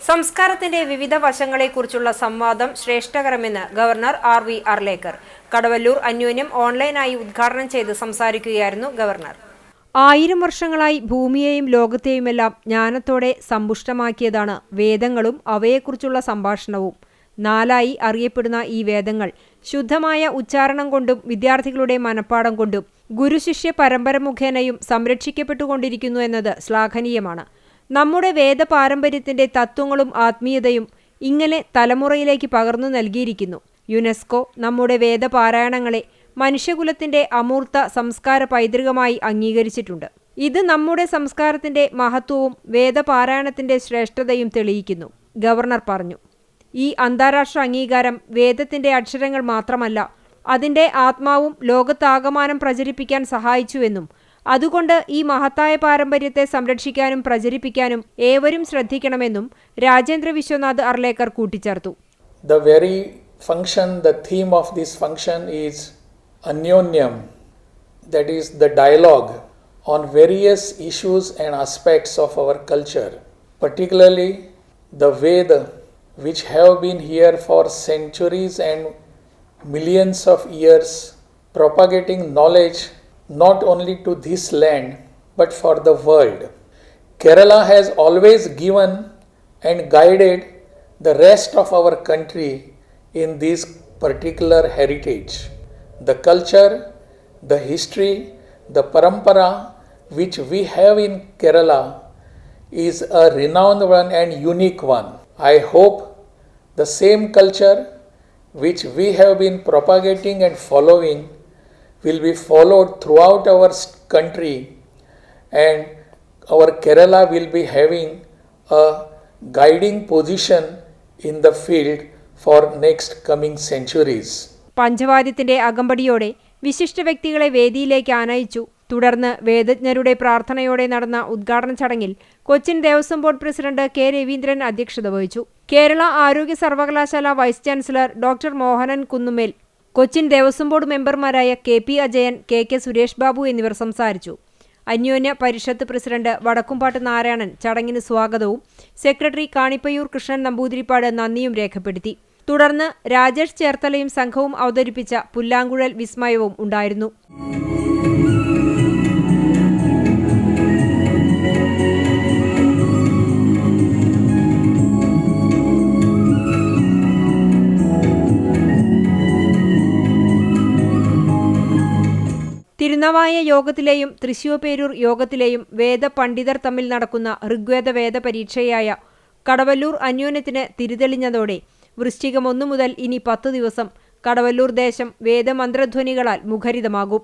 സംസ്കാരത്തിന്റെ വിവിധ വശങ്ങളെക്കുറിച്ചുള്ള സംവാദം ശ്രേഷ്ഠകരമെന്ന് ഗവർണർ ആർ.വി. അർലേക്കർ കടവല്ലൂർ അന്യോന്യം ഓൺലൈനായി ഉദ്ഘാടനം ചെയ്ത് സംസാരിക്കുകയായിരുന്നു ഗവർണർ. 1000 വർഷങ്ങളായി ഭൂമിയെയും ലോകത്തെയുമെല്ലാം ജ്ഞാനത്തോടെ സമ്പുഷ്ടമാക്കിയതാണ് വേദങ്ങളും അവയെക്കുറിച്ചുള്ള സംഭാഷണവും. 4 അറിയപ്പെടുന്ന ഈ വേദങ്ങൾ ശുദ്ധമായ ഉച്ചാരണം കൊണ്ടും വിദ്യാർത്ഥികളുടെ മനഃപ്പാഠം കൊണ്ടും ഗുരുശിഷ്യ പരമ്പര മുഖേനയും സംരക്ഷിക്കപ്പെട്ടുകൊണ്ടിരിക്കുന്നു എന്നത് ശ്ലാഘനീയമാണ്. നമ്മുടെ വേദപാരമ്പര്യത്തിന്റെ തത്വങ്ങളും ആത്മീയതയും ഇങ്ങനെ തലമുറയിലേക്ക് പകർന്നു നൽകിയിരിക്കുന്നു. യുനെസ്കോ നമ്മുടെ വേദപാരായണങ്ങളെ മനുഷ്യകുലത്തിന്റെ അമൂർത്ത സംസ്കാര പൈതൃകമായി അംഗീകരിച്ചിട്ടുണ്ട്. ഇത് നമ്മുടെ സംസ്കാരത്തിന്റെ മഹത്വവും വേദപാരായണത്തിന്റെ ശ്രേഷ്ഠതയും തെളിയിക്കുന്നു, ഗവർണർ പറഞ്ഞു. ഈ അന്താരാഷ്ട്ര അംഗീകാരം വേദത്തിന്റെ അക്ഷരങ്ങൾ മാത്രമല്ല, അതിന്റെ ആത്മാവും ലോകത്താകമാനം പ്രചരിപ്പിക്കാൻ സഹായിച്ചുവെന്നും അതുകൊണ്ട് ഈ മഹത്തായ പാരമ്പര്യത്തെ സംരക്ഷിക്കാനും പ്രചരിപ്പിക്കാനും ഏവരും ശ്രദ്ധിക്കണമെന്നും രാജേന്ദ്ര വിശ്വനാഥ് അർലേക്കർ കൂട്ടിച്ചേർത്തു. The very function, the theme of this function is Anyonyam, that is the dialogue on various issues and aspects of our culture, particularly the Veda, which have been here for centuries and millions of years, propagating knowledge not only to this land but for the world. Kerala has always given and guided the rest of our country in this particular heritage. The culture, the history, the parampara which we have in Kerala is a renowned one and unique one. I hope the same culture which we have been propagating and following will be followed throughout our country, and our Kerala will be having a guiding position in the field for next coming centuries. പഞ്ചവാദ്യത്തിന്റെ അകമ്പടിയോടെ വിശിഷ്ട വ്യക്തികളെ വേദിയിലേക്ക് ആനയിച്ചു. തുടർന്ന് വേദജ്ഞരുടെ പ്രാർത്ഥനയോടെ നടന്ന ഉദ്ഘാടന ചടങ്ങിൽ Cochin Devaswom board president K Raveendran അധ്യക്ഷത വഹിച്ചു. കേരള ആരോഗ്യ സർവകലാശാല vice chancellor doctor Mohanan Kunnummel, Cochin Devaswom board മെമ്പർമാരായ കെ.പി. അജയൻ, കെ സുരേഷ് ബാബു എന്നിവർ സംസാരിച്ചു. അന്യോന്യ പരിഷത്ത് പ്രസിഡന്റ് വടക്കുംപാട്ട് നാരായണൻ ചടങ്ങിന് സ്വാഗതവും സെക്രട്ടറി കാണിപ്പയ്യൂർ കൃഷ്ണൻ നമ്പൂതിരിപ്പാട് നന്ദിയും രേഖപ്പെടുത്തി. തുടർന്ന് രാജേഷ് ചേർത്തലയും സംഘവും അവതരിപ്പിച്ച പുല്ലാങ്കുഴൽ വിസ്മയവും ഉണ്ടായിരുന്നു. തിരുനവായ യോഗത്തിലെയും തൃശ്ശൂർപേരൂർ യോഗത്തിലെയും വേദപണ്ഡിതർ തമ്മിൽ നടക്കുന്ന ഋഗ്വേദ വേദ പരീക്ഷയായ കടവല്ലൂർ അന്യോന്യത്തിന് തിരിതെളിഞ്ഞതോടെ വൃശ്ചികം 1 മുതൽ ഇനി 10 ദിവസം കടവല്ലൂർ ദേശം വേദമന്ത്രധ്വനികളാൽ മുഖരിതമാകും.